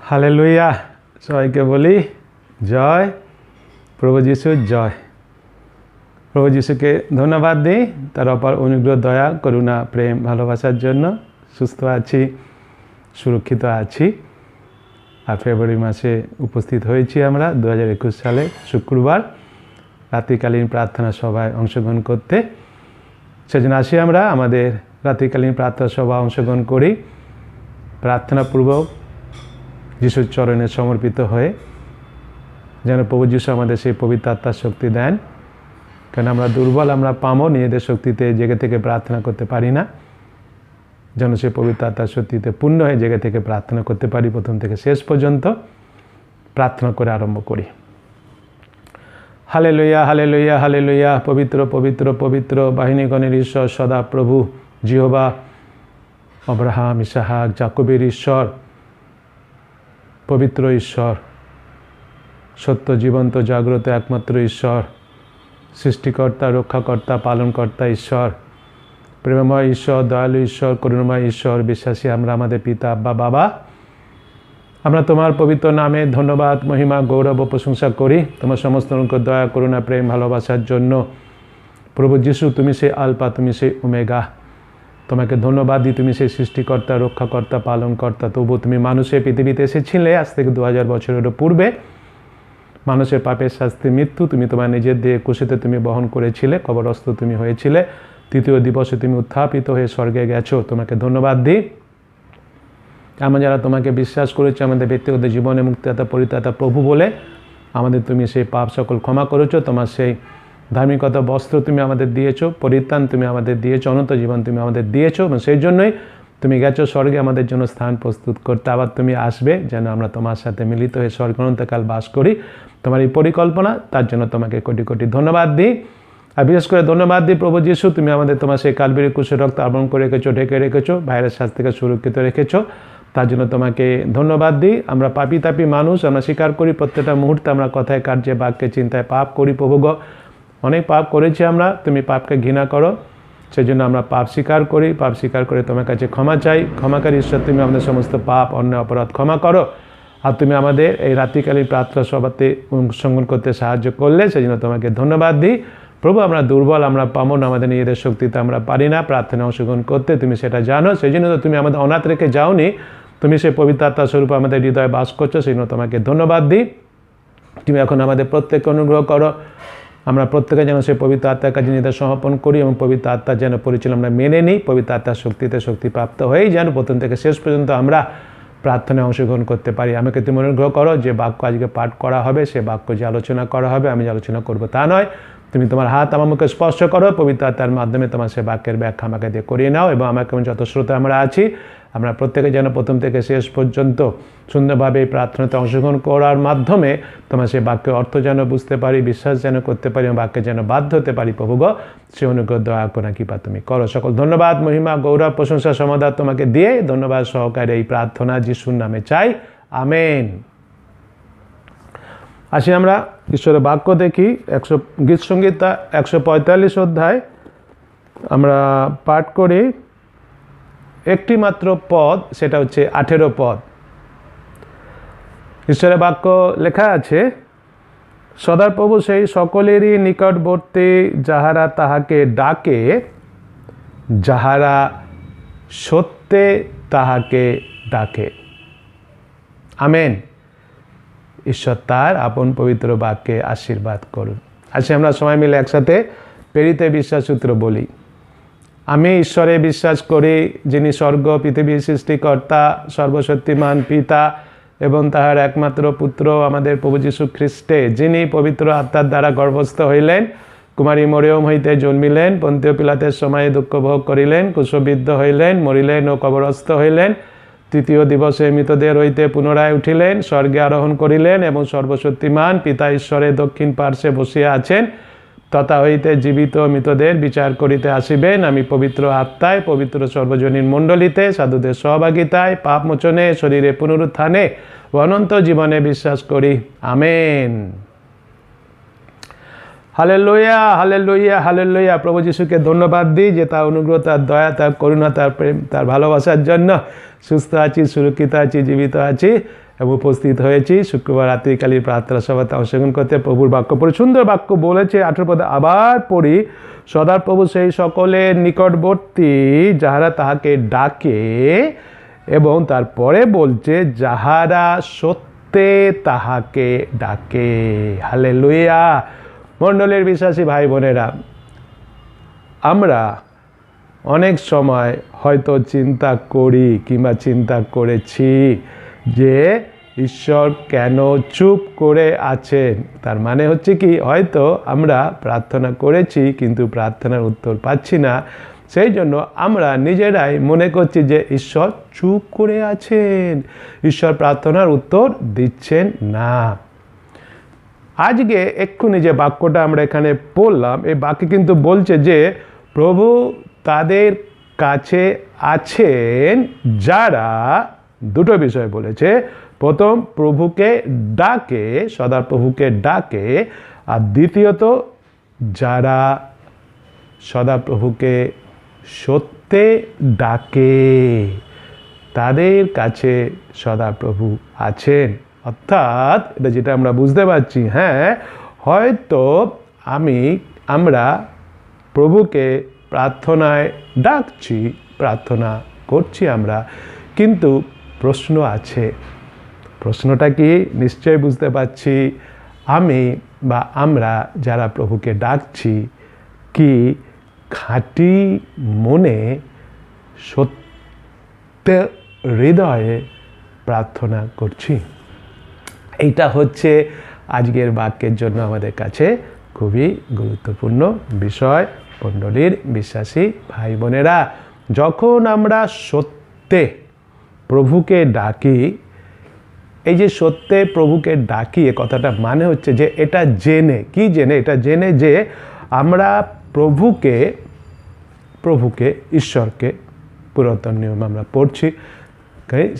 Hallelujah সবাইকে বলি জয় প্রভু যিশু জয়। প্রভু যিশুকে ধন্যবাদ দিই তার অপার অনুগ্রহ দয়া করুণা প্রেম ভালোবাসার জন্য। সুস্থ আছি, সুরক্ষিত আছি। আর ফেব্রুয়ারি মাসে উপস্থিত হয়েছি আমরা 2021 সালে শুক্রবার রাত্রিকালীন প্রার্থনা সভায় অংশগ্রহণ করতে। সেজন্য আসি আমরা আমাদের রাত্রিকালীন প্রার্থনা সভা অংশগ্রহণ করি প্রার্থনাপূর্বক যিশুর চরণে সমর্পিত হয়ে, যেন প্রভু যিশু আমাদের সেই পবিত্র আত্মার শক্তি দেন। কেন আমরা দুর্বল, আমরা পামো, নিজেদের শক্তিতে জেগে থেকে প্রার্থনা করতে পারি না। যেন সেই পবিত্র আত্মার শক্তিতে পূর্ণ হয়ে জেগে থেকে প্রার্থনা করতে পারি। প্রথম থেকে শেষ পর্যন্ত প্রার্থনা করে আরম্ভ করি। Hallelujah hallelujah hallelujah. পবিত্র পবিত্র পবিত্র বাহিনীগণের ঈশ্বর সদা প্রভু জিহোবা, আব্রাহাম, ইসাহাক, যাকবের ঈশ্বর, পবিত্র ঈশ্বর, সত্য জীবন্ত জাগ্রত একমাত্র ঈশ্বর, সৃষ্টিকর্তা, রক্ষাকর্তা, পালনকর্তা ঈশ্বর, প্রেমময় ঈশ্বর, দয়ালু ঈশ্বর, করুণাময় ঈশ্বর, বিশ্বাসী আমরা আমাদের পিতা আব্বা বাবা। আমরা তোমার পবিত্র নামে ধন্যবাদ, মহিমা, গৌরব ও প্রশংসা করি তোমার সমস্ত দয়া, করুণা, প্রেম, ভালোবাসার জন্য। প্রভু যিশু, তুমি সেই আলফা, তুমি সেই ওমেগা। তোমাকে ধন্যবাদ দিই, তুমি সেই সৃষ্টিকর্তা, রক্ষাকর্তা, পালনকর্তা। তবু তুমি মানুষের পৃথিবীতে এসেছিলে আজ থেকে 2000 বছরেরও পূর্বে। মানুষের পাপের শাস্তি মৃত্যু তুমি তোমার নিজের দিয়ে কুশিতে তুমি বহন করেছিলে, কবরস্থ তুমি হয়েছিলে, তৃতীয় দিবসে তুমি উত্থাপিত হয়ে স্বর্গে গেছো। তোমাকে ধন্যবাদ দিই। আমরা যারা তোমাকে বিশ্বাস করেছি আমাদের ব্যক্তিগত জীবনে মুক্তিদাতা, পরিত্রাতা প্রভু বলে, আমাদের তুমি সেই পাপ সকল ক্ষমা করেছো। তোমার সেই ধার্মিকতা বস্ত্র তুমি আমাদের দিয়েছো, পরিত্রাণ তুমি আমাদের দিয়েছো, অনন্ত জীবন তুমি আমাদের দিয়েছো, এবং সেই জন্যই তুমি গেছো স্বর্গে আমাদের জন্য স্থান প্রস্তুত করতে। আবার তুমি আসবে যেন আমরা তোমার সাথে মিলিত হয়ে স্বর্গে অনন্তকাল বাস করি। তোমার এই পরিকল্পনা, তার জন্য তোমাকে কোটি কোটি ধন্যবাদ দিই। আর বিশেষ করে ধন্যবাদ দিই প্রভু যিশু, তুমি আমাদের তোমার সেই কালবেরি ক্রুশের রক্ত আবরণ করে রেখেছো, ঢেকে রেখেছো, ভাইরাস শাস্তি থেকে সুরক্ষিত রেখেছো। তার জন্য তোমাকে ধন্যবাদ দিই। আমরা পাপী তাপী মানুষ, আমরা স্বীকার করি প্রত্যেকটা মুহূর্তে আমরা কথায়, কার্যে, বাক্যে, চিন্তায় পাপ করি। প্রভু গো, অনেক পাপ করেছি আমরা, তুমি পাপকে ঘৃণা করো, সেই জন্য আমরা পাপ স্বীকার করি। পাপ স্বীকার করে তোমার কাছে ক্ষমা চাই। ক্ষমাকারী ঈশ্বর, তুমি আমাদের সমস্ত পাপ, অন্যায়, অপরাধ ক্ষমা করো। আর তুমি আমাদের এই রাত্রিকালীন প্রার্থনা সভাতে অংশগ্রহণ করতে সাহায্য করলে, সেই জন্য তোমাকে ধন্যবাদ দিই। প্রভু, আমরা দুর্বল, আমরা পামন, আমাদের নিজেদের শক্তিতে আমরা পারি না প্রার্থনা অংশগ্রহণ করতে, তুমি সেটা জানো। সেই জন্য তো তুমি আমাদের অনাথ রেখে যাওনি, তুমি সেই পবিত্র আত্মার স্বরূপ আমাদের হৃদয়ে বাস করছো, সেই জন্য তোমাকে ধন্যবাদ দিই। তুমি এখন আমাদের প্রত্যেককে অনুগ্রহ করো, আমরা প্রত্যেকে যেন সেই পবিত্র আত্মার কাছে নিজেদের সমর্পণ করি, এবং পবিত্র আত্মার যেন পরিচালনা আমরা মেনে নিই। পবিত্র আত্মার শক্তিতে শক্তিপ্রাপ্ত হয়েই যেন প্রথম থেকে শেষ পর্যন্ত আমরা প্রার্থনায় অংশগ্রহণ করতে পারি। আমাকে তুমি অনুগ্রহ করো, যে বাক্য আজকে পাঠ করা হবে, সে বাক্য যে আলোচনা করা হবে, আমি যে আলোচনা করবো তা নয়, তুমি তোমার হাত আমার মুখে স্পর্শ করো, পবিত্র আত্মার মাধ্যমে তোমার সে বাক্যের ব্যাখ্যা আমাকে দিয়ে করিয়ে নাও। এবং আমাকে যত শ্রোতা আমরা আছি, আমরা প্রত্যেকে যেন প্রথম থেকে শেষ পর্যন্ত সুন্দরভাবে এই প্রার্থনাতে অংশগ্রহণ করার মাধ্যমে তোমার সেই বাক্যের অর্থ যেন বুঝতে পারি, বিশ্বাস যেন করতে পারি, এবং বাক্যে যেন বাধ্য হতে পারি। প্রভু গো, সে অনুগ্রহ দয়া করা কৃপা তুমি করো। সকল ধন্যবাদ, মহিমা, গৌরব, প্রশংসা, সমাদর তোমাকে দিয়ে ধন্যবাদ সহকারে এই প্রার্থনা যিশুর নামে চাই, আমেন। আসি আমরা ঈশ্বরের বাক্য দেখি। গীতসংহিতা 145 অধ্যায় আমরা পাঠ করি একটি মাত্র পদ, সেটা হচ্ছে 18 পদ। ঈশ্বরের বাক্য লেখা আছে, সদাপ্রভু সেই সকলেরই নিকটবর্তী, যাহারা তাহাকে ডাকে, যাহারা সত্যে তাহাকে ডাকে। আমেন। ঈশ্বর তার আপন পবিত্র বাক্যে আশীর্বাদ করুন। আসে আমরা সবাই মিলে একসাথে প্রেরিত বিশ্বাস সূত্র বলি। আমি ঈশ্বরে বিশ্বাস করি, যিনি স্বর্গ পৃথিবীর সৃষ্টিকর্তা, সর্বশক্তিমান পিতা, এবং তাহার একমাত্র পুত্র আমাদের প্রভু যীশু খ্রিস্টে, যিনি পবিত্র আত্মার দ্বারা গর্ভস্থ হইলেন, কুমারী মরিয়ম হইতে জন্মিলেন, পন্তীয় পিলাতের সময়ে দুঃখ ভোগ করিলেন, ক্রুশবিদ্ধ হইলেন, মরিলেন ও কবরস্থ হইলেন, তৃতীয় দিবসে মৃতদের হইতে পুনরায় উঠিলেন, স্বর্গে আরোহণ করিলেন, এবং সর্বশক্তিমান পিতা ঈশ্বরের দক্ষিণ পার্শ্বে বসিয়া আছেন, তথা হইতে জীবিত মৃতদের বিচার করিতে আসিবেন। আমি পবিত্র আত্মায়, পবিত্র সর্বজনীন মণ্ডলীতে, সাধুদের সহভাগিতায়, পাপ মোচনে, শরীরে পুনরুত্থানে ও অনন্ত জীবনে বিশ্বাস করি, আমেন। Hallelujah hallelujah hallelujah. প্রভু যিশুকে ধন্যবাদ দিই যে তার অনুগ্রহ, তার দয়া, তার করুণা, তার প্রেম, তার ভালোবাসার জন্য সুস্থ আছি, সুরক্ষিত আছি, জীবিত আছি, এবং উপস্থিত হয়েছি শুক্রবার রাত্রিকালীন প্রার্থনা সভাতে অংশগ্রহণ করতে। প্রভুর বাক্য পড়ি, সুন্দর বাক্য বলেছে 18 পদে, আবার পড়ি, সদাপ্রভু সেই সকলের নিকটবর্তী যাহারা তাহাকে ডাকে, এবং তারপরে বলছে যাহারা সত্যে তাহাকে ডাকে। হালেলুয়া। মণ্ডলের বিশ্বাসী ভাই বোনেরা, আমরা অনেক সময় হয়তো চিন্তা করি কিংবা চিন্তা করেছি যে ঈশ্বর কেন চুপ করে আছেন। তার মানে হচ্ছে কি, হয়তো আমরা প্রার্থনা করেছি কিন্তু প্রার্থনার উত্তর পাচ্ছি না, সেই জন্য আমরা নিজেরাই মনে করছি যে ঈশ্বর চুপ করে আছেন, ঈশ্বর প্রার্থনার উত্তর দিচ্ছেন না। আজকে এক্ষুনি যে বাক্যটা আমরা এখানে পড়লাম, এই বাক্যে কিন্তু বলছে যে প্রভু তাদের কাছে আছেন যারা, দুটো বিষয় বলেছে, প্রথম প্রভুকে ডাকে, সদাপ্রভুকে ডাকে, আর দ্বিতীয়ত যারা সদাপ্রভুকে সত্যে ডাকে তাদের কাছে সদাপ্রভু আছেন। অর্থাৎ এটা যেটা আমরা বুঝতে পারছি, হ্যাঁ হয়তো আমরা প্রভুকে প্রার্থনায় ডাকছি, প্রার্থনা করছি আমরা, কিন্তু প্রশ্ন আছে। প্রশ্নটা কি? নিশ্চয়ই বুঝতে পারছি, আমরা যারা প্রভুকে ডাকছি কি খাঁটি মনে সত্য হৃদয়ে প্রার্থনা করছি? এইটা হচ্ছে আজকের বাক্যের জন্য আমাদের কাছে খুবই গুরুত্বপূর্ণ বিষয়। মণ্ডলীর বিশ্বাসী ভাই বোনেরা, যখন আমরা সত্যে প্রভুকে ডাকি, এই যে সত্যে প্রভুকে ডাকি, এ কথাটা মানে হচ্ছে যে এটা জেনে, কি জেনে? এটা জেনে যে আমরা প্রভুকে ঈশ্বরকে, পুরাতন নিয়মে আমরা পড়ছি,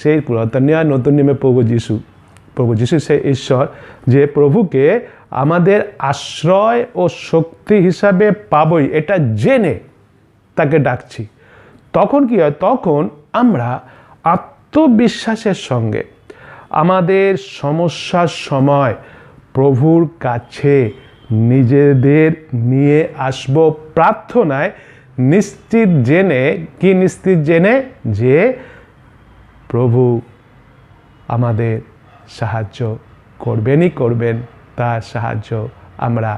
সেই পুরাতন নিয়ম নতুন নিয়মে প্রভু যিশু সেই ঈশ্বর, যে প্রভুকে আমাদের আশ্রয় ও শক্তি হিসাবে পাবই, এটা জেনে তাকে ডাকছি। তখন কি হয়? তখন আমরা আত্মবিশ্বাসের সঙ্গে আমাদের সমস্যার সময় প্রভুর কাছে নিজেদের নিয়ে আসব প্রার্থনায়, নিশ্চিত জেনে যে প্রভু আমাদের সাহায্য করবেন, তার সাহায্য আমরা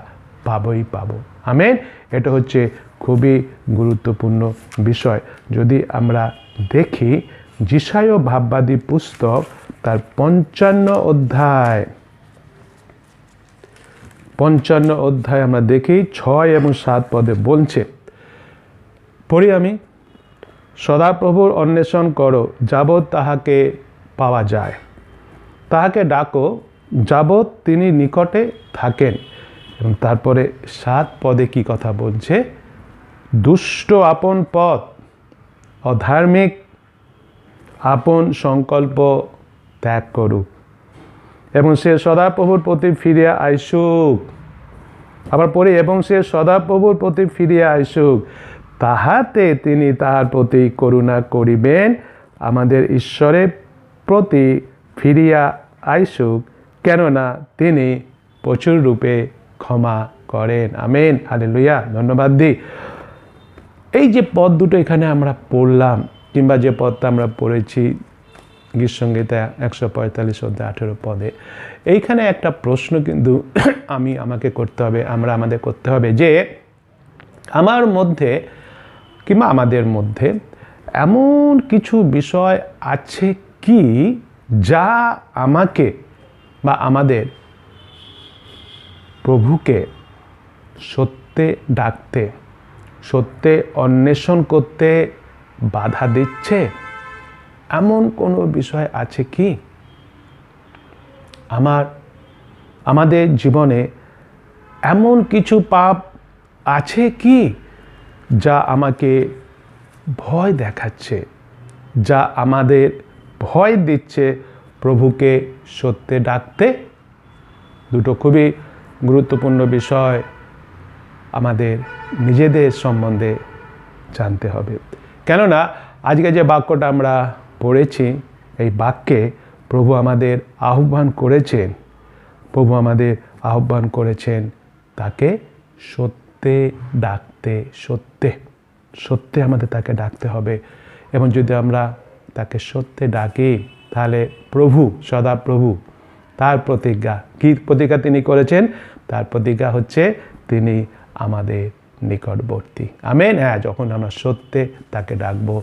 পাবই পাবো। আমেন। এটা হচ্ছে খুবই গুরুত্বপূর্ণ বিষয়। যদি আমরা দেখি যিশায় ভাববাদী পুস্তক তার 55 অধ্যায় আমরা দেখি 6 এবং 7 পদে বলছে, পড়ি আমি, সদাপ্রভুর অন্বেষণ করো যাবৎ তাহাকে পাওয়া যায়, তাহাকে ডাকো যাবৎ তিনি নিকটে থাকেন। এবং তারপরে 7 পদে কি কথা বলছে? দুষ্ট আপন পথ, অধার্মিক আপন সংকল্প ত্যাগ করুক, এবং সে সদাপ্রভুর প্রতি ফিরিয়া আইসুক। আবার পড়ি, এবং সে সদাপ্রভুর প্রতি ফিরিয়া আইসুক, তাহাতে তিনি তাহার প্রতি করুণা করিবেন, আমাদের ঈশ্বরের প্রতি ফিরিয়া আইসুক, কেননা তিনি প্রচুর রূপে ক্ষমা করেন। Amen, hallelujah. ধন্যবাদ দিই। এই যে পদ দুটো এখানে আমরা পড়লাম, কিংবা যে পদটা আমরা পড়েছি গীতসংহিতা 145 অধ্যায় 18 পদে, এইখানে একটা প্রশ্ন কিন্তু আমাকে করতে হবে, আমাদের করতে হবে, যে আমার মধ্যে কিংবা আমাদের মধ্যে এমন কিছু বিষয় আছে কি যা আমাকে বা আমাদের প্রভুকে সত্যে ডাকতে, সত্যে অন্বেষণ করতে বাধা দিচ্ছে? এমন কোনো বিষয় আছে কি? আমাদের জীবনে এমন কিছু পাপ আছে কি যা আমাকে ভয় দেখাচ্ছে, যা আমাদের ভয় দিচ্ছে প্রভুকে সত্যে ডাকতে? দুটো খুবই গুরুত্বপূর্ণ বিষয় আমাদের নিজেদের সম্বন্ধে জানতে হবে। কেননা আজকে যে বাক্যটা আমরা পড়েছি, এই বাক্যে প্রভু আমাদের আহ্বান করেছেন, প্রভু আমাদের আহ্বান করেছেন তাকে সত্যে ডাকতে, সত্যে আমাদের তাকে ডাকতে হবে। এবং যদি আমরা তাকে সত্যে ডাকি, তাহলে প্রভু, সদাপ্রভু তার প্রতিজ্ঞা, কী প্রতিজ্ঞা তিনি করেছেন? তার প্রতিজ্ঞা হচ্ছে তিনি আমাদের নিকটবর্তী। আমেন। হ্যাঁ, যখন আমরা সত্যে তাকে ডাকবো,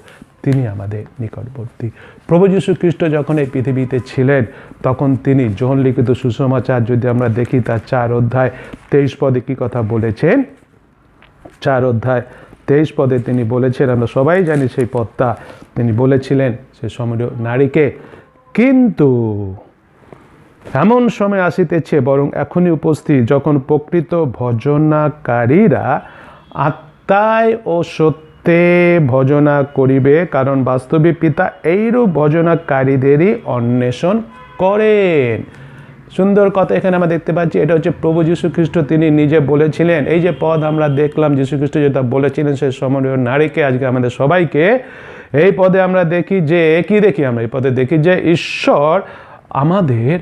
তিনি আমাদের নিকটবর্তী। প্রভু যীশু খ্রিস্ট যখন এই পৃথিবীতে ছিলেন, তখন তিনি যোহন লিখিত সুসমাচার যদি আমরা দেখি, তার 4 অধ্যায় 23 পদে কী কথা বলেছেন? 4 অধ্যায় 23 পদে তিনি বলেছেন, আমরা সবাই জানি সেই পদটা, তিনি বলেছিলেন সে সমরীয় নারীকে, কিন্তু এমন সময় আসিতেছে, বরং এখনই উপস্থিত, যখন প্রকৃত ভজনাকারীরা আত্মায় ও সত্যে ভজনা করিবে, কারণ বাস্তবিক পিতা এইরূপ ভজনাকারীদেরই অন্বেষণ করেন। সুন্দর কথা এখানে আমরা দেখতে পাচ্ছি। এটা হচ্ছে প্রভু যীশু খ্রিস্ট তিনি নিজে বলেছিলেন। এই যে পদ আমরা দেখলাম, যীশু খ্রিস্ট যেটা বলেছিলেন সেই সমরীয় নারীকে, আজকে আমাদের সবাইকে এই পদে আমরা দেখি যে, কি দেখি আমরা এই পদে দেখি যে ঈশ্বর আমাদের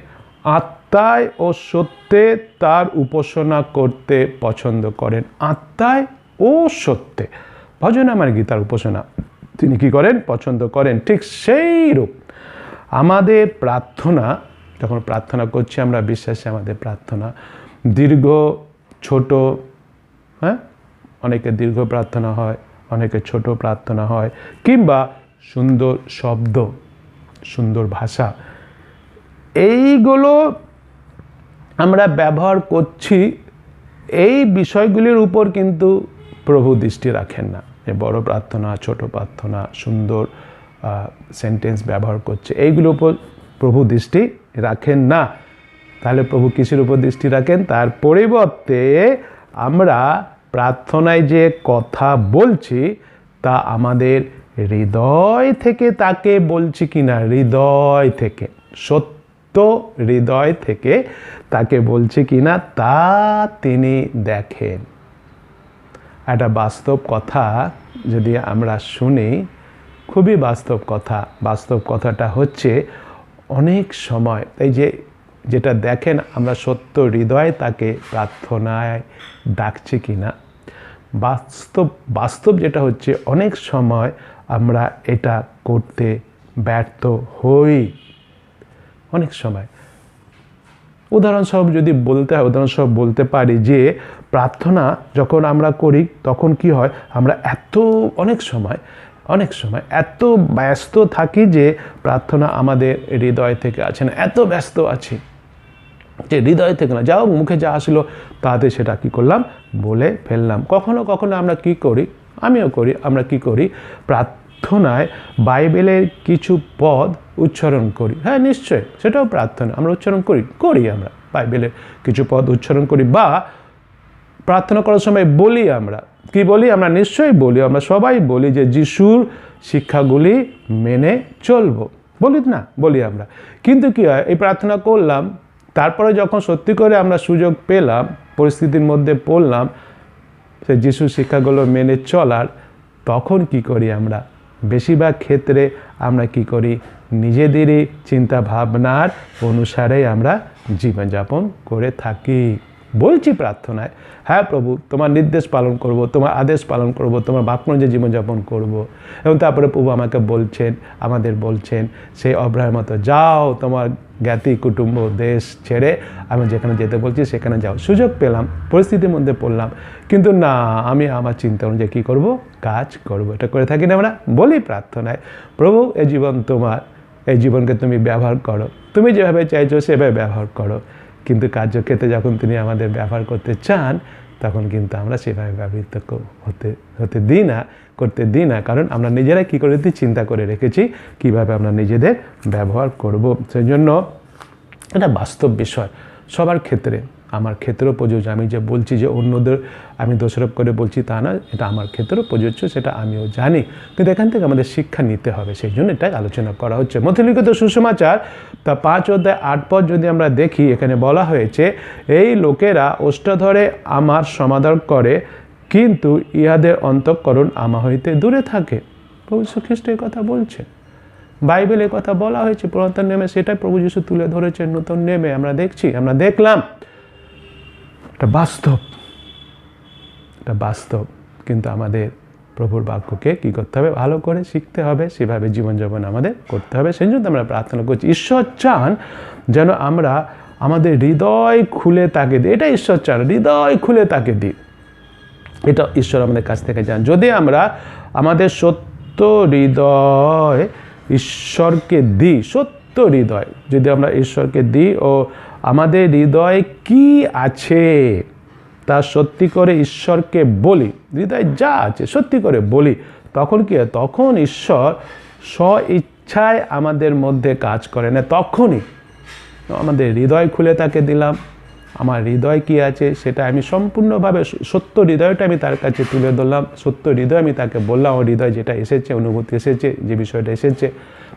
আত্মায় ও সত্যে তার উপাসনা করতে পছন্দ করেন। আত্মায় ও সত্যে ভজনা মানে কি? তার উপাসনা তিনি কি করেন? পছন্দ করেন। ঠিক সেই রূপ আমাদের প্রার্থনা, যখন প্রার্থনা করছি আমরা বিশ্বাসে, আমাদের প্রার্থনা দীর্ঘ, ছোট, হ্যাঁ, অনেকে দীর্ঘ প্রার্থনা হয়, অনেকে ছোট প্রার্থনা হয়, কিংবা সুন্দর শব্দ, সুন্দর ভাষা, এইগুলো আমরা ব্যবহার করছি। এই বিষয়গুলির উপর কিন্তু প্রভু দৃষ্টি রাখেন না। যে বড় প্রার্থনা, ছোট প্রার্থনা, সুন্দর সেন্টেন্স ব্যবহার করছে, এইগুলোর উপর প্রভু দৃষ্টি রাখেন না। তাহলে প্রভু কিসের উপর দৃষ্টি রাখেন? তার পরিবর্তে আমরা প্রার্থনায় যে কথা বলছি তা আমাদের হৃদয় থেকে তাকে বলছি কিনা, হৃদয় থেকে, সত্য হৃদয় থেকে তাকে বলছি কিনা তা তিনি দেখেন। একটা বাস্তব কথা যদি আমরা শুনি, খুবই বাস্তব কথা। বাস্তব কথাটা হচ্ছে অনেক সময় এই যে যেটা দেখেন আমরা সত্য হৃদয়ে তাকে প্রার্থনায় ডাকছি কিনা, বাস্তব যেটা হচ্ছে অনেক সময় আমরা এটা করতে ব্যর্থ হই। অনেক সময় উদাহরণস্বরূপ যদি বলতে হয়, উদাহরণস্বরূপ বলতে পারি যে প্রার্থনা যখন আমরা করি তখন কি হয়, আমরা অনেক সময় এত ব্যস্ত থাকি যে প্রার্থনা আমাদের হৃদয় থেকে আছে না, এত ব্যস্ত আছি যে হৃদয় থেকে না, যাও মুখে যা আসলো তাতে সেটা কি করলাম, বলে ফেললাম। কখনো কখনো আমরা কি করি, আমিও করি, আমরা কি করি, প্রার্থনায় বাইবেলের কিছু পদ উচ্চারণ করি। হ্যাঁ, নিশ্চয় সেটাও প্রার্থনা, আমরা উচ্চারণ করি আমরা বাইবেলের কিছু পদ উচ্চারণ করি, বা প্রার্থনা করার সময় বলি। আমরা কি বলি? আমরা নিশ্চয়ই বলি, আমরা সবাই বলি যে যিশুর শিক্ষাগুলি মেনে চলবো, বলি না? বলি আমরা। কিন্তু কি হয়, এই প্রার্থনা করলাম, তারপরে যখন সত্যি করে আমরা সুযোগ পেলাম, পরিস্থিতির মধ্যে পড়লাম সেই যিশুর শিক্ষাগুলো মেনে চলার, তখন কি করি আমরা? বেশিরভাগ ক্ষেত্রে আমরা কি করি, নিজেদেরই চিন্তা ভাবনার অনুসারে আমরা জীবনযাপন করে থাকি। বলছি প্রার্থনায়, হ্যাঁ প্রভু তোমার নির্দেশ পালন করব, তোমার আদেশ পালন করব, তোমার বাক্য অনুযায়ী জীবনযাপন করব। এবং তারপরে প্রভু আমাকে বলছেন, আমাদের বলছেন সেই অব্রাহের মতো, যাও তোমার জ্ঞাতি কুটুম্ব দেশ ছেড়ে আমি যেখানে যেতে বলছি সেখানে যাও। সুযোগ পেলাম, পরিস্থিতির মধ্যে পড়লাম, কিন্তু না, আমি আমার চিন্তা অনুযায়ী কী করবো, কাজ করব। এটা করে থাকি না আমরা? বলি প্রার্থনায়, প্রভু এই জীবন তোমার, এই জীবনকে তুমি ব্যবহার করো, তুমি যেভাবে চাইছো সেভাবে ব্যবহার করো। কিন্তু কার্যক্ষেত্রে যখন তিনি আমাদের ব্যবহার করতে চান, তখন কিন্তু আমরা সেভাবে ব্যবহৃত হতে দিই না, করতে দিই না। কারণ আমরা নিজেরাই কী করে চিন্তা করে রেখেছি কীভাবে আমরা নিজেদের ব্যবহার করব। সেই জন্য এটা বাস্তব বিষয় সবার ক্ষেত্রে, আমার ক্ষেত্রেও প্রযোজ্য। আমি যে বলছি যে অন্যদের আমি দোষারোপ করে বলছি তা না, এটা আমার ক্ষেত্রেও প্রযোজ্য, সেটা আমিও জানি। কিন্তু এখান থেকে আমাদের শিক্ষা নিতে হবে, সেই জন্য এটাই আলোচনা করা হচ্ছে। মথলিখিত সুসমাচার তা 5 অধ্যায় 8 পদ যদি আমরা দেখি, এখানে বলা হয়েছে, এই লোকেরা ওষ্ঠাধরে আমার সমাদর করে, কিন্তু ইহাদের অন্তঃকরণ আমা হইতে দূরে থাকে। প্রভু যীশু খ্রিস্ট এই কথা বলছে। বাইবেলে কথা বলা হয়েছে, পুরাতন নিয়মে সেটাই প্রভু যিশু তুলে ধরেছেন নতুন নিয়মে আমরা দেখছি, আমরা দেখলাম। এটা বাস্তব, এটা বাস্তব। কিন্তু আমাদের প্রভুর বাক্যকে কী করতে হবে? ভালো করে শিখতে হবে, সেভাবে জীবনযাপন আমাদের করতে হবে। সেই জন্য আমরা প্রার্থনা করছি, ঈশ্বর চান যেন আমরা আমাদের হৃদয় খুলে তাকে দিই। এটা ঈশ্বর চান, হৃদয় খুলে তাকে দিই। এটা ঈশ্বর আমাদের কাছ থেকে চান। যদি আমরা আমাদের সত্য হৃদয় ঈশ্বরকে দিই, সত্য হৃদয় যদি আমরা ঈশ্বরকে দিই ও আমাদের হৃদয়ে কি আছে তা সত্যি করে ঈশ্বরকে বলি, হৃদয়ে যা আছে সত্যি করে বলি, তখন কি হয়? তখন ঈশ্বর স্ব ইচ্ছায় আমাদের মধ্যে কাজ করে না। তখনই আমাদের হৃদয় খুলে তাকে দিলাম, আমার হৃদয় কি আছে সেটা আমি সম্পূর্ণভাবে সত্য হৃদয়টা আমি তার কাছে তুলে ধরলাম, সত্য হৃদয় আমি তাকে বললাম, আমার হৃদয় যেটা এসেছে, অনুভূতি এসেছে, যে বিষয়টা এসেছে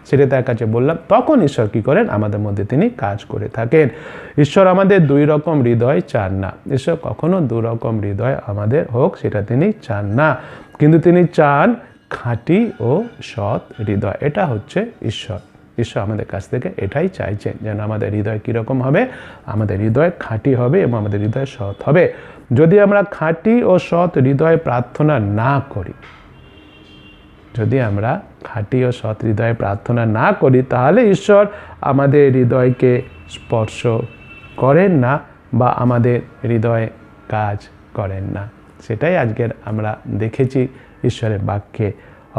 সেটা তার কাছে বললাম। তখন ঈশ্বর কী করেন? আমাদের মধ্যে তিনি কাজ করে থাকেন। ঈশ্বর আমাদের দুই রকম হৃদয় চান না। ঈশ্বর কখনো দু রকম হৃদয় আমাদের হোক সেটা তিনি চান না, কিন্তু তিনি চান খাঁটি ও সৎ হৃদয়। এটা হচ্ছে ঈশ্বর। ঈশ্বর আমাদের কাছ থেকে এটাই চাইছেন, যেন আমাদের হৃদয় কীরকম হবে? আমাদের হৃদয় খাঁটি হবে এবং আমাদের হৃদয় সৎ হবে। যদি আমরা খাঁটি ও সৎ হৃদয়ে প্রার্থনা না করি, যদি আমরা খাঁটি ও সৎ হৃদয়ে প্রার্থনা না করি, তাহলে ঈশ্বর আমাদের হৃদয়কে স্পর্শ করেন না বা আমাদের হৃদয়ে কাজ করেন না। সেটাই আজকের আমরা দেখেছি ঈশ্বরের বাক্যে।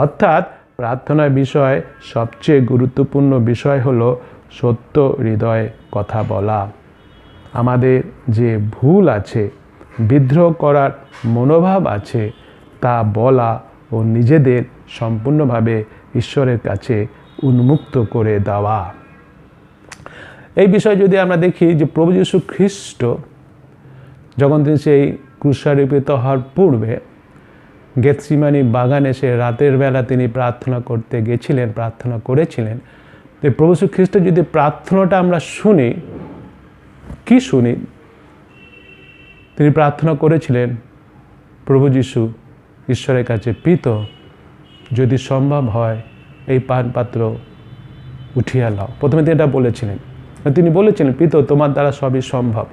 অর্থাৎ প্রার্থনার বিষয় সবচেয়ে গুরুত্বপূর্ণ বিষয় হলো সত্য হৃদয়ে কথা বলা। আমাদের যে ভুল আছে, বিদ্রোহ করার মনোভাব আছে, তা বলা ও নিজেদের সম্পূর্ণভাবে ঈশ্বরের কাছে উন্মুক্ত করে দেওয়া। এই বিষয় যদি আমরা দেখি যে প্রভু যীশু খ্রিস্ট যখন তিনি সেই ক্রুশারোপিত হওয়ার পূর্বে গেতসিমানি বাগানে সে রাতের বেলা তিনি প্রার্থনা করতে গেছিলেন, প্রার্থনা করেছিলেন। প্রভু যীশু খ্রিস্ট যদি প্রার্থনাটা আমরা শুনি, কি শুনি? তিনি প্রার্থনা করেছিলেন, প্রভু যীশু ঈশ্বরের কাছে, পিত যদি সম্ভব হয় এই পানপাত্র উঠিয়া লাও। প্রথমে তিনি এটা বলেছিলেন, তিনি বলেছিলেন, পিত তোমার দ্বারা সবই সম্ভব।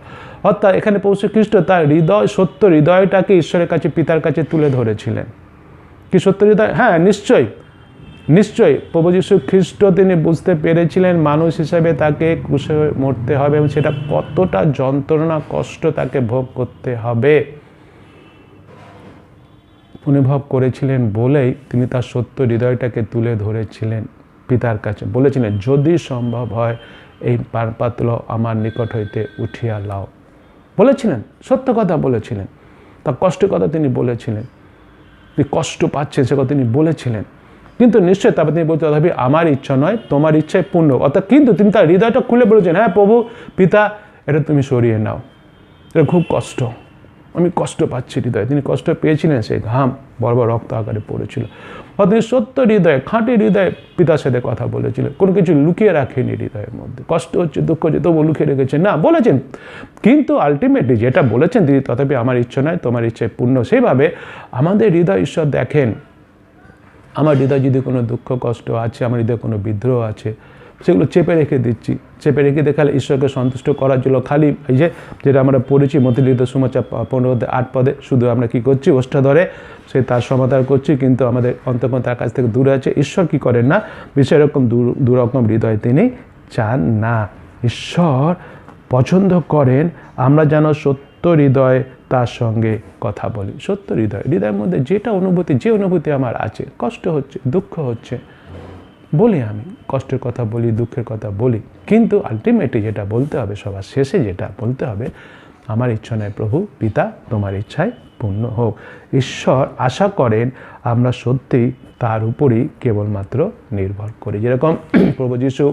অর্থাৎ এখানে প্রভু যীশু খ্রিস্ট তার হৃদয়, সত্য হৃদয়টাকে ঈশ্বরের কাছে, পিতার কাছে তুলে ধরেছিলেন। কি সত্য হৃদয়? হ্যাঁ, নিশ্চয়ই নিশ্চয়ই প্রভু যীশু খ্রিস্ট তিনি বুঝতে পেরেছিলেন মানুষ হিসেবে তাকে ক্রুশে মরতে হবে এবং সেটা কতটা যন্ত্রণা, কষ্ট তাকে ভোগ করতে হবে অনুভব করেছিলেন বলেই তিনি তার সত্য হৃদয়টাকে তুলে ধরেছিলেন পিতার কাছে। বলেছিলেন, যদি সম্ভব হয় এই পানপাত্র আমার নিকট হইতে উঠিয়া লাও। বলেছিলেন, সত্য কথা বলেছিলেন, তার কষ্টের কথা তিনি বলেছিলেন, তিনি কষ্ট পাচ্ছেন সে কথা তিনি বলেছিলেন। কিন্তু নিশ্চয়ই তারপর তিনি বলতে, তথাপি আমার ইচ্ছা নয় তোমার ইচ্ছায় পূর্ণ। অর্থাৎ কিন্তু তিনি তার হৃদয়টা খুলে বলেছেন, হ্যাঁ প্রভু পিতা, এটা তুমি সরিয়ে নাও, এটা খুব কষ্ট, আমি কষ্ট পাচ্ছি হৃদয়ে। তিনি কষ্ট পেয়েছিলেন, সেই ঘাম বড় বড় রক্ত আকারে পড়েছিল। তিনি সত্য হৃদয়ে, খাঁটি হৃদয়ে পিতার সাথে কথা বলেছিলেন, কোনো কিছু লুকিয়ে রাখেনি হৃদয়ের মধ্যে। কষ্ট হচ্ছে, দুঃখ হচ্ছে, তবু লুকিয়ে রেখেছেন না, বলেছেন। কিন্তু আলটিমেটলি যেটা বলেছেন তিনি, তথাপি আমার ইচ্ছা নয় তোমার ইচ্ছায় পূর্ণ। সেইভাবে আমাদের হৃদয় ঈশ্বর দেখেন। আমার হৃদয় যদি কোনো দুঃখ কষ্ট আছে, আমার হৃদয়ে কোনো বিদ্রোহ আছে, সেগুলো চেপে রেখে দিচ্ছি। চেপে রেখে দেখালে ঈশ্বরকে সন্তুষ্ট করার জন্য খালি এই যেটা আমরা পড়েছি মতিলিখিত সুসমাচার 15:8 পদে, শুধু আমরা কি করছি? ওষ্ঠা ধরে সে তার সমাধান করছি, কিন্তু আমাদের অন্তঃকরণ তার কাছ থেকে দূরে আছে। ঈশ্বর কি করেন না? বিষয় এরকম দুরকম হৃদয় তিনি চান না। ঈশ্বর পছন্দ করেন আমরা যেন সত্য হৃদয় তার সঙ্গে কথা বলি। সত্য হৃদয়, হৃদয়ের মধ্যে যেটা অনুভূতি, যে অনুভূতি আমার আছে, কষ্ট হচ্ছে, দুঃখ হচ্ছে, বলি, আমি কষ্টের কথা বলি, দুঃখের কথা বলি, কিন্তু আলটিমেটলি যেটা বলতে হবে, সবার শেষে যেটা বলতে হবে, আমার ইচ্ছা নয় প্রভু পিতা, তোমার ইচ্ছায় পূর্ণ হোক। ঈশ্বর আশা করেন আমরা সত্যিই তার উপরই কেবলমাত্র নির্ভর করি। যেরকম প্রভু যীশু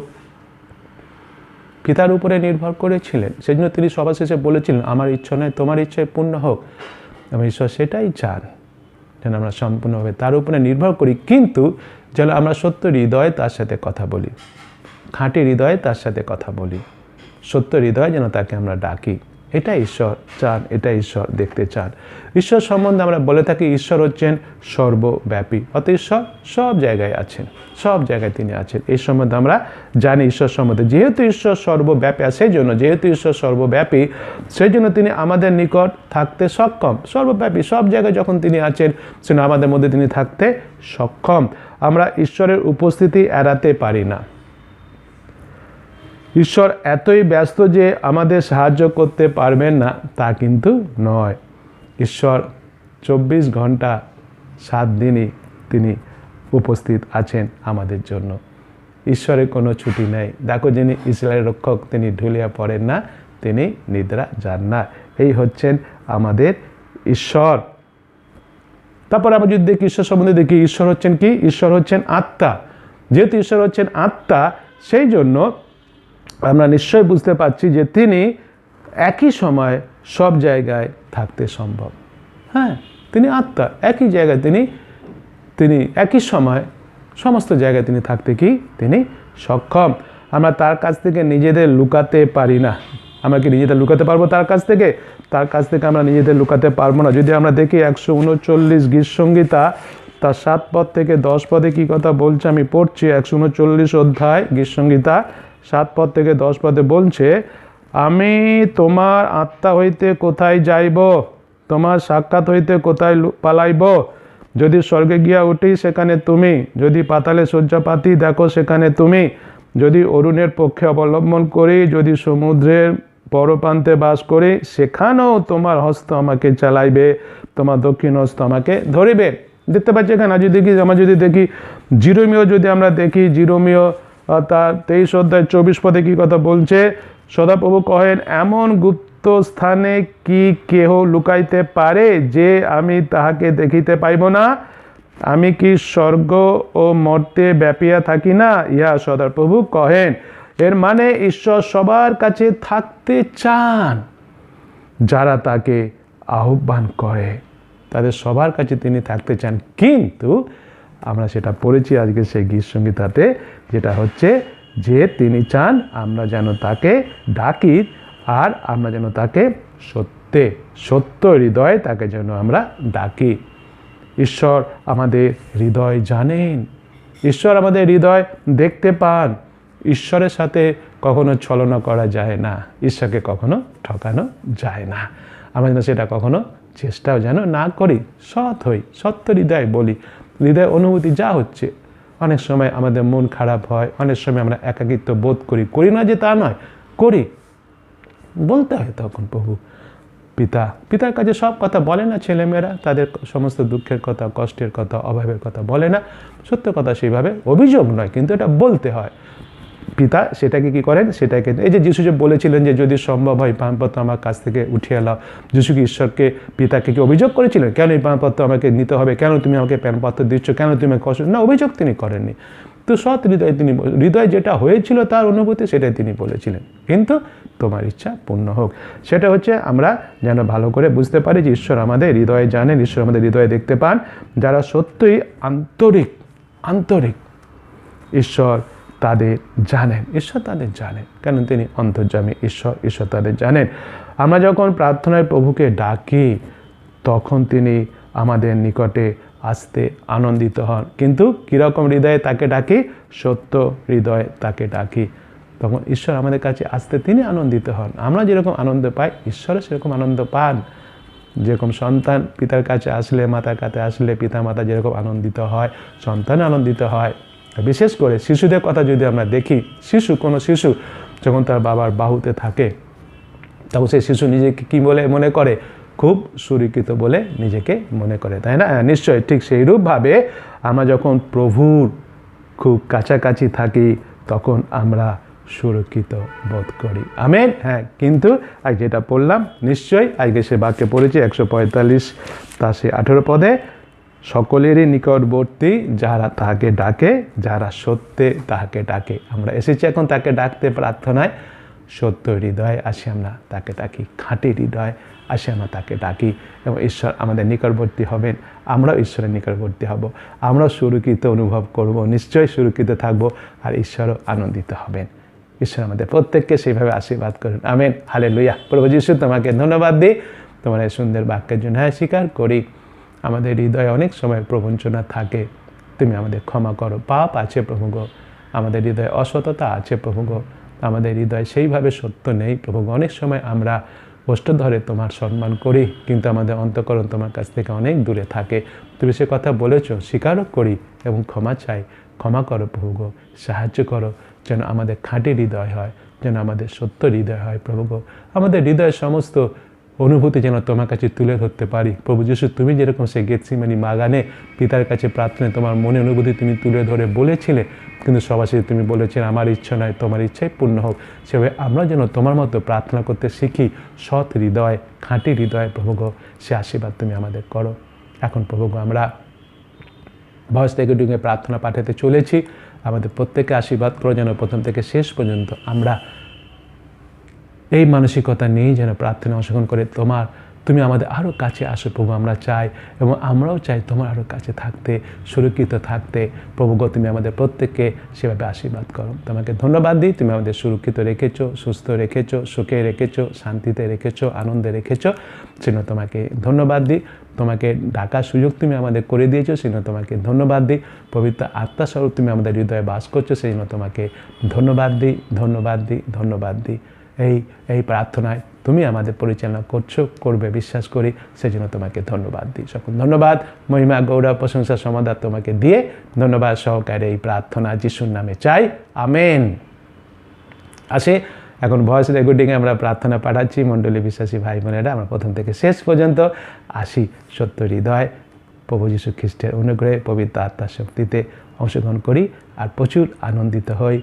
পিতার উপরে নির্ভর করেছিলেন, সেই জন্য তিনি সবার শেষে বলেছিলেন, আমার ইচ্ছা নয় তোমার ইচ্ছায় পূর্ণ হোক। এবং ঈশ্বর সেটাই চান, যেন আমরা সম্পূর্ণভাবে তার উপরে নির্ভর করি, কিন্তু যেন আমরা সত্য হৃদয়ে তার সাথে কথা বলি, খাঁটি হৃদয়ে তার সাথে কথা বলি, সত্য হৃদয়ে যেন তাকে আমরা ডাকি। এটা ঈশ্বর চান, এটা ঈশ্বর দেখতে চান। ঈশ্বর সম্বন্ধে আমরা বলে থাকি ঈশ্বর হচ্ছেন সর্বব্যাপী, অর্থাৎ ঈশ্বর সব জায়গায় আছেন, সব জায়গায় তিনি আছেন। এই সম্বন্ধে আমরা জানি ঈশ্বর সম্বন্ধে। যেহেতু ঈশ্বর সর্বব্যাপী, আর সেই জন্য যেহেতু ঈশ্বর সর্বব্যাপী, সেই জন্য তিনি আমাদের নিকট থাকতে সক্ষম। সর্বব্যাপী, সব জায়গায় যখন তিনি আছেন, সেজন্য আমাদের মধ্যে তিনি থাকতে সক্ষম। আমরা ঈশ্বরের উপস্থিতি এড়াতে পারি না। ঈশ্বর এতই ব্যস্ত যে আমাদের সাহায্য করতে পারবেন না তা কিন্তু নয়। ঈশ্বর 24 ঘন্টা 7 দিনই তিনি উপস্থিত আছেন আমাদের জন্য। ঈশ্বরের কোনো ছুটি নেই। দেখো, যিনি ইসরায়েলের রক্ষক তিনি ঢুলিয়া পড়েন না, তিনি নিদ্রা যান না। এই হচ্ছেন আমাদের ঈশ্বর। তারপর আমরা যদি দেখি ঈশ্বর সম্বন্ধে দেখি, ঈশ্বর হচ্ছেন কি? ঈশ্বর হচ্ছেন আত্মা। যেহেতু ঈশ্বর হচ্ছেন আত্মা, সেই জন্য আমরা নিশ্চয়ই বুঝতে পারছি যে তিনি একই সময় সব জায়গায় থাকতে সম্ভব। হ্যাঁ, তিনি আত্মা, একই জায়গায় তিনি একই সময় সমস্ত জায়গায় তিনি থাকতে কি তিনি সক্ষম। আমরা তার কাছ থেকে নিজেদের লুকাতে পারি না। আমরা কি নিজেদের লুকাতে পারবো তার কাছ থেকে? তার কাছ থেকে আমরা নিজেদের লুকাতে পারবো না। যদি আমরা দেখি 139 গীতসংহিতা তার 7 পদ থেকে 10 পদে কি কথা বলছে আমি পড়ছি। 139 অধ্যায় গীতসংহিতা 7 পদ থেকে 10 পদে বলছে, আমি তোমার আত্মা হইতে কোথায় যাইব, তোমার সাক্ষাৎ হইতে কোথায় পালাইব? যদি স্বর্গে গিয়া উঠি সেখানে তুমি, যদি পাতালে শয্যা পাতি দেখো সেখানে তুমি, যদি অরুণের পক্ষে অবলম্বন করি, যদি সমুদ্রের পরপ্রান্তে বাস করি, সেখানেও তোমার হস্ত আমাকে চালাইবে, তোমার দক্ষিণ হস্ত আমাকে ধরিবে। দেখতে পাচ্ছি এখানে আমরা যদি দেখি জিরোমীয়, যদি আমরা দেখি জিরোমীয় তার 23 অধ্যায় 24 পদে কি কথা বলছে। সদাপ্রভু কহেন, এমন গুপ্ত স্থানে কি কেহ লুকাইতে পারে যে আমি তাহাকে দেখিতে পাইব না? আমি কি স্বর্গ ও মর্তে ব্যাপিয়া থাকি না? ইহা সদাপ্রভু কহেন। এর মানে ঈশ্বর সবার কাছে থাকতে চান, যারা তাকে আহ্বান করে তাদের সবার কাছে তিনি থাকতে চান। কিন্তু আমরা সেটা পড়েছি আজকে সেই গীতসংহিতাতে, যেটা হচ্ছে যে তিনি চান আমরা যেন তাকে ডাকি, আর আমরা যেন তাকে সত্য হৃদয়ে তাকে যেন আমরা ডাকি। ঈশ্বর আমাদের হৃদয় জানেন, ঈশ্বর আমাদের হৃদয় দেখতে পান। ঈশ্বরের সাথে কখনো ছলনা করা যায় না, ঈশ্বরকে কখনো ঠকানো যায় না। আমরা যেন সেটা কখনো চেষ্টাও যেন না করি, সৎ হই, সত্য হৃদয় বলি, হৃদয় অনুভূতি যা হচ্ছে। অনেক সময় আমাদের মন খারাপ হয়, অনেক সময় আমরা একাকিত্ব বোধ করি না যে তা নয়, করি, বলতে হয় তখন প্রভু পিতার কাছে সব কথা বলে না ছেলেমেয়েরা, তাদের সমস্ত দুঃখের কথা, কষ্টের কথা, অভাবের কথা বলে না। সত্য কথা সেইভাবে অভিযোগ নয়, কিন্তু এটা বলতে হয়। পিতা সেটাকে কি করেন, সেটাকে এই যে যিশু যে বলেছিলেন যে যদি সম্ভব হয় পানপত্র আমার কাছ থেকে উঠিয়ে নাও, যিশু কি ঈশ্বরকে পিতাকে কি অভিযোগ করেছিলেন, কেন এই পানপত্র আমাকে নিতে হবে, কেন তুমি আমাকে পানপত্র দিচ্ছ, কেন তুমি কষ্ট না? অভিযোগ তিনি করেননি। তো সৎ হৃদয় তিনি হৃদয় যেটা হয়েছিল তার অনুভূতি সেটাই তিনি বলেছিলেন, কিন্তু তোমার ইচ্ছা পূর্ণ হোক। সেটা হচ্ছে আমরা যেন ভালো করে বুঝতে পারি যে ঈশ্বর আমাদের হৃদয়ে জানেন, ঈশ্বর আমাদের হৃদয়ে দেখতে পান। যারা সত্যই আন্তরিক ঈশ্বর তাদের জানেন, ঈশ্বর তাদের জানেন, কেন তিনি অন্তর্যামী ঈশ্বর তাদের জানেন। আমরা যখন প্রার্থনায় প্রভুকে ডাকি তখন তিনি আমাদের নিকটে আসতে আনন্দিত হন। কিন্তু কীরকম হৃদয়ে তাকে ডাকি? সত্য হৃদয়ে তাকে ডাকি, তখন ঈশ্বর আমাদের কাছে আসতে তিনি আনন্দিত হন। আমরা যেরকম আনন্দ পাই ঈশ্বরও সেরকম আনন্দ পান। যেরকম সন্তান পিতার কাছে আসলে, মাতার কাছে আসলে পিতা মাতা যেরকম আনন্দিত হয়, সন্তান আনন্দিত হয়। বিশেষ করে শিশুদের কথা যদি আমরা দেখি, কোনো শিশু যখন তার বাবার বাহুতে থাকে তখন সেই শিশু নিজেকে কী বলে মনে করে? খুব সুরক্ষিত বলে নিজেকে মনে করে, তাই না? নিশ্চয়ই ঠিক সেইরূপভাবে আমরা যখন প্রভুর খুব কাছাকাছি থাকি তখন আমরা সুরক্ষিত বোধ করি। আমেন। হ্যাঁ, কিন্তু আজ যেটা পড়লাম নিশ্চয়ই আজকে সে বাক্যে পড়েছি 145 তার সে 18 পদে, সকলেরই নিকটবর্তী যারা তাহাকে ডাকে, যারা সত্যে তাহাকে ডাকে। আমরা এসেছি এখন তাকে ডাকতে প্রার্থনায়, সত্য হৃদয় আসি আমরা তাকে ডাকি, খাঁটি হৃদয় আসি আমরা তাকে ডাকি, এবং ঈশ্বর আমাদের নিকটবর্তী হবেন, আমরাও ঈশ্বরের নিকটবর্তী হব, আমরাও সুরক্ষিত অনুভব করব, নিশ্চয়ই সুরক্ষিত থাকব, আর ঈশ্বরও আনন্দিত হবেন। ঈশ্বর আমাদের প্রত্যেককে সেইভাবে আশীর্বাদ করুন। Amen, hallelujah. প্রভু যিশু, তোমাকে ধন্যবাদ দিই তোমার এই সুন্দর বাক্যের জন্য। হ্যাঁ, স্বীকার করি আমাদের হৃদয়ে অনেক সময় প্রবঞ্চনা থাকে, তুমি আমাদের ক্ষমা করো। পাপ আছে প্রভু গো, আমাদের হৃদয়ে অসততা আছে প্রভু গো, আমাদের হৃদয়ে সেইভাবে সত্য নেই প্রভু গো। অনেক সময় আমরা কষ্ট ধরে তোমার সম্মান করি, কিন্তু আমাদের অন্তঃকরণ তোমার কাছ থেকে অনেক দূরে থাকে। তুমি সে কথা বলেছো, স্বীকারও করি এবং ক্ষমা চাই। ক্ষমা করো প্রভু গো, সাহায্য করো যেন আমাদের খাঁটি হৃদয় হয়, যেন আমাদের সত্য হৃদয় হয় প্রভু গো। আমাদের হৃদয়ের সমস্ত অনুভূতি যেন তোমার কাছে তুলে ধরতে পারি প্রভু যিশু। তুমি যেরকম সেই গেতসেমানি বাগানে পিতার কাছে প্রার্থনায় তোমার মনে অনুভূতি তুমি তুলে ধরে বলেছিলে, কিন্তু সবাই তুমি বলেছিলে আমার ইচ্ছা নয় তোমার ইচ্ছাই পূর্ণ হোক। সেভাবে আমরা যেন তোমার মতো প্রার্থনা করতে শিখি, সৎ হৃদয়, খাঁটি হৃদয় প্রভু গো। সে আশীর্বাদ তুমি আমাদের করো। এখন প্রভু গো, আমরা ভয়েস রেকর্ডিংয়ে প্রার্থনা পাঠাতে চলেছি। আমাদের প্রত্যেককে আশীর্বাদ করো যেন প্রথম থেকে শেষ পর্যন্ত আমরা এই মানসিকতা নিয়েই যেন প্রার্থনা অংশগ্রহণ করে তুমি আমাদের আরও কাছে আসো প্রভু, আমরা চাই এবং আমরাও চাই তোমার আরও কাছে থাকতে, সুরক্ষিত থাকতে প্রভু গো। তুমি আমাদের প্রত্যেককে সেভাবে আশীর্বাদ করো। তোমাকে ধন্যবাদ দিই, তুমি আমাদের সুরক্ষিত রেখেছো, সুস্থ রেখেছো, সুখে রেখেছো, শান্তিতে রেখেছো, আনন্দে রেখেছো, সেজন্য তোমাকে ধন্যবাদ দিই। তোমাকে ডাকার সুযোগ তুমি আমাদের করে দিয়েছো, সেজন্য তোমাকে ধন্যবাদ দিই। পবিত্র আত্মাস্বরূপ তুমি আমাদের হৃদয়ে বাস করছো, সেই জন্য তোমাকে ধন্যবাদ দিই, ধন্যবাদ দিই, ধন্যবাদ দিই। এই প্রার্থনায় তুমি আমাদের পরিচালনা করবে বিশ্বাস করি, সেজন্য তোমাকে ধন্যবাদ দিই। সকল ধন্যবাদ, মহিমা, গৌরব, প্রশংসা, সমাদর তোমাকে দিয়ে ধন্যবাদ সহকারে এই প্রার্থনা যিশুর নামে চাই, আমেন। আসে এখন ভয়েস রেকর্ডিংয়ে আমরা প্রার্থনা পাঠাচ্ছি। মণ্ডলী বিশ্বাসী ভাই বোনেরা, আমরা প্রথম থেকে শেষ পর্যন্ত আসি সত্য হৃদয় প্রভু যীশু খ্রিস্টের অনুগ্রহে পবিত্র আত্মার শক্তিতে অংশগ্রহণ করি আর প্রচুর আনন্দিত হই,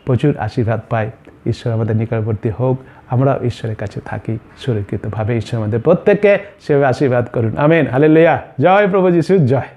প্রচুর আশীর্বাদ পাই। ঈশ্বর আমাদের নিকটবর্তী হোক, আমরাও ঈশ্বরের কাছে থাকি সুরক্ষিতভাবে। ঈশ্বর আমাদের প্রত্যেককে সেভাবে আশীর্বাদ করুন, আমেন, হালেলুয়া। জয় প্রভু যীশু, জয়।